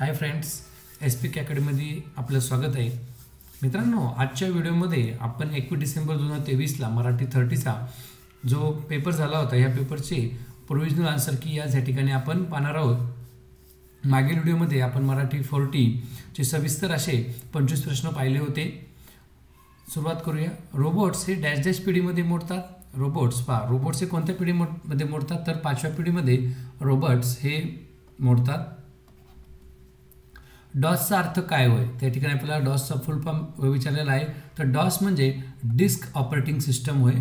Hi friends, SPK अकॅडमीमध्ये आपलं स्वागत आहे. मित्रांनो, आजच्या व्हिडिओमध्ये आपण 21 डिसेंबर 2023ला मराठी 30चा जो पेपर झाला होता, ह्या पेपरचे प्रोव्हिजनल आन्सर की या ठिकाणी आपण पाहणार आहोत. मागील व्हिडिओमध्ये आपण मराठी 40चे सविस्तर असे 25 प्रश्न पाहिले होते. सुरुवात करूया. रोबोट्स हे डॅश डॅश पिढीमध्ये मोडतात. रोबोट्स हे कोणत्या पिढीमध्ये मोडतात? तर 5व्या पिढीमध्ये रोबोट्स हे मोडतात. डॉसचा अर्थ काय होय? त्या ठिकाणी आपल्याला डॉसचा फुल फॉर्म विचारलेला आहे. तर डॉस म्हणजे डिस्क ऑपरेटिंग सिस्टम होय.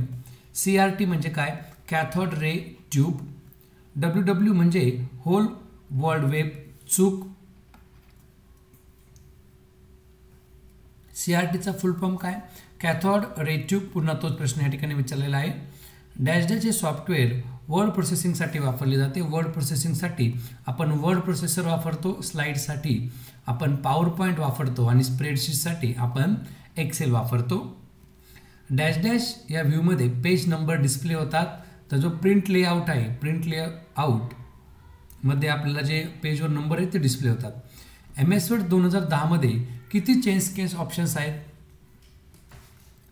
CRT म्हणजे काय? Cathode ray tube. WW म्हणजे होल वर्ल्ड वेब. चूक. CRTचा फुल फॉर्म काय? Cathode ray tube. पुन्हा तोच प्रश्न या ठिकाणी विचारलेला आहे. डॅश डॅश हे सॉफ्टवेअर वर्ड प्रोसेसिंगसाठी वापरले जाते. वर्ड प्रोसेसिंगसाठी आपण वर्ड प्रोसेसर वापरतो. स्लाइडसाठी आपण पॉवर पॉईंट वापरतो आणि स्प्रेडशीटसाठी आपण एक्सेल वापरतो. डॅश डॅश या व्ह्यूमध्ये पेज नंबर डिस्प्ले होतात. तर जो प्रिंट लेआउट आहे, प्रिंट लेआउट मध्ये आपल्याला जे पेजवर नंबर आहेत ते डिस्प्ले होतात. MS वर्ड 2010 किती चेंज केस ऑप्शन्स आहेत?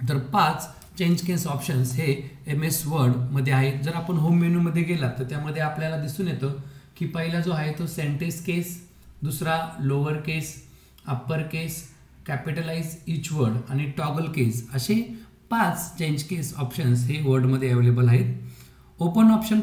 तर 5 चेंज केस ऑप्शन्स हे MS वर्डमध्ये आहेत. जर आपण होम मेनूमध्ये गेला तर त्यामध्ये आपल्याला दिसून येतं की पहिला जो आहे तो सेंटेन्स केस, दुसरा लोअर केस, अप्पर केस, कॅपिटलाइज इच वर्ड आणि टॉगल केस असे 5 चेंज केस ऑप्शन्स हे वर्डमध्ये अवेलेबल आहेत. ओपन ऑप्शन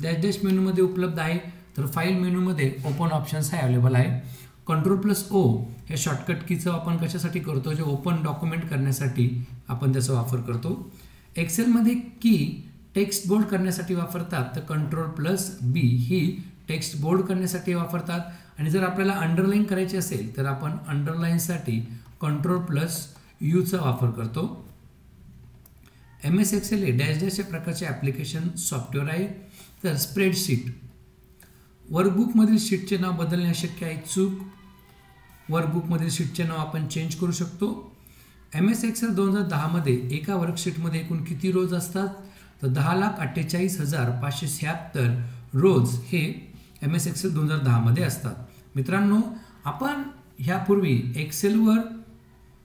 डॅश डॅश मेनूमध्ये उपलब्ध आहे. तर फाईल मेनूमध्ये ओपन ऑप्शन्स हे अवेलेबल आहे. Ctrl+O हे शॉर्टकट कीचं आपण कशासाठी करतो? जे ओपन डॉक्युमेंट करण्यासाठी आपण त्याचा वापर करतो. एक्सेलमध्ये की टेक्स्ट बोल्ड करण्यासाठी वापरतात. तर Ctrl+B ही टेक्स्ट बोल्ड करण्यासाठी वापरतात. आणि जर आपल्याला अंडरलाईन करायचे असेल तर आपण अंडरलाईनसाठी Ctrl+U चा वापर करतो. MS एक्सेल हे डॅश डॅश या प्रकारचे ॲप्लिकेशन सॉफ्टवेअर आहे. तर स्प्रेडशीट वर्कबुकमधील शीटचे नाव बदलणे अशक्य आहे. चूक. वर्कबुकमधील शीटचे नाव आपण चेंज करू शकतो. MS एक्सेल 2010 एका वर्कशीटमध्ये एकूण किती रोज असतात? तर 10,48,576 रोज हे MS एक्सेल 2010 असतात. मित्रांनो, आपण ह्यापूर्वी एक्सेलवर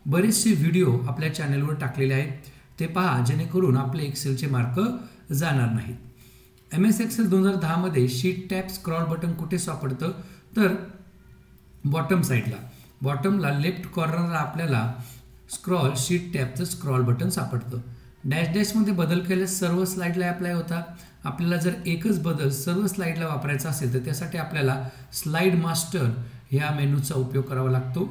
बरेचसे व्हिडिओ आपल्या चॅनलवर टाकलेले आहेत, ते पहा जेणेकरून आपले एक्सेलचे मार्क जाणार नाहीत. MS Excel 2010 sheet tab scroll button कुठे सापडतं? तर बॉटम साईडला, बॉटमला लेफ्ट कॉर्नरला आपल्याला स्क्रॉल शीट टॅबचं स्क्रॉल बटन सापडतं. डॅश डॅशमध्ये बदल केल्यास सर्व स्लाईडला अप्लाय होतात. आपल्याला जर एकच बदल सर्व स्लाईडला वापरायचा असेल तर त्यासाठी आपल्याला स्लाईड मास्टर ह्या मेनूचा उपयोग करावा लागतो.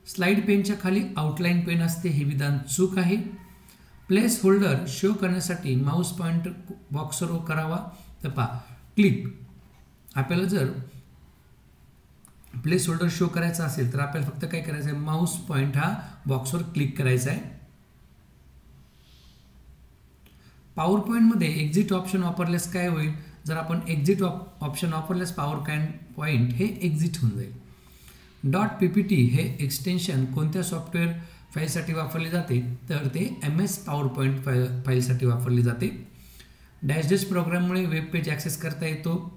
स्लाईड पेनच्या खाली आउटलाईन पेन असते, हे विधान चूक आहे. प्लेस होल्डर शो करण्यासाठी माऊस पॉइंटर बॉक्सवर करावा. तर पहा, क्लिक. आपल्याला जर प्लेस होल्डर शो करायचा असेल तर आपल्याला फक्त काय करायचं आहे? माऊस पॉइंट हा बॉक्सवर क्लिक करायचा आहे. पॉवर पॉईंटमध्ये एक्झिट ऑप्शन वापरल्यास काय होईल? जर आपण एक्झिट ऑप्शन वापरल्यास पॉवर पॉईंट हे एक्झिट होऊन जाईल. .ppt हे एक्सटेन्शन कोणत्या सॉफ्टवेअर फाईलसाठी वापरले जाते? तर ते MS पॉवर पॉईंट फाईलसाठी वापरले जाते. डॅश डॅश प्रोग्राममुळे वेब पेज ॲक्सेस करता येतो.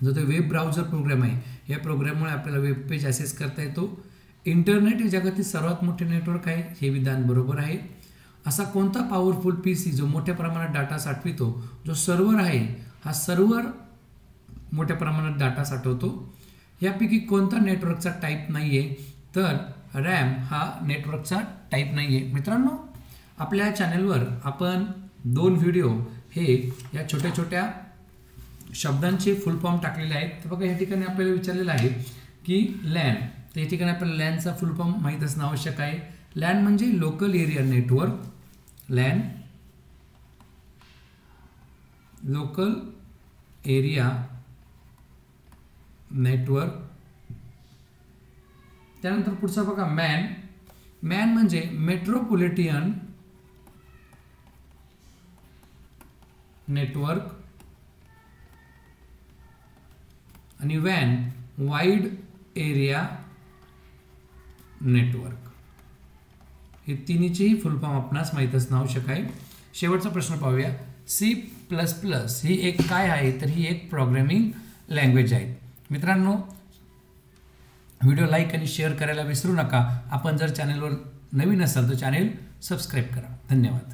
जो तो वेब ब्राउझर प्रोग्राम आहे, या प्रोग्राममुळे आपल्याला वेब पेज ॲक्सेस करता येतो. इंटरनेट हे जगातील सर्वात मोठे नेटवर्क आहे, हे विधान बरोबर आहे. असा कोणता पॉवरफुल PC जो मोठ्या प्रमाणात डाटा साठवितो? जो सर्व्हर आहे, हा सर्व्हर मोठ्या प्रमाणात डाटा साठवतो. यापैकी कोणता नेटवर्कचा टाईप नाही आहे? तर रॅम हा नेटवर्कचा टाईप नाही आहे. मित्रांनो, आपल्या चॅनलवर आपण 2 व्हिडिओ हे या छोट्या छोट्या शब्दांचे फुल फॉर्म टाकलेले आहेत. तर बघा, या ठिकाणी आपल्याला विचारलेलं आहे की लॅन. तर या ठिकाणी आपल्याला लॅनचा फुल फॉर्म माहीत असणं आवश्यक आहे. लॅन म्हणजे local area network. LAN local area network. त्यानंतर पुढचा बघा, मॅन. मॅन म्हणजे मेट्रोपॉलिटन नेटवर्क. आणि वॅन वाईड एरिया नेटवर्क. हे तिन्हीचेही फुल फॉर्म आपणास माहीत असणं आवश्यक आहे. शेवटचा प्रश्न पाहूया. C++ ही एक काय आहे? तर ही एक प्रोग्रामिंग लँग्वेज आहे. मित्रांनो, व्हिडिओ लाईक आणि शेअर करायला विसरू नका. आपण जर चॅनलवर नवीन असाल तर चॅनेल सबस्क्राईब करा. धन्यवाद.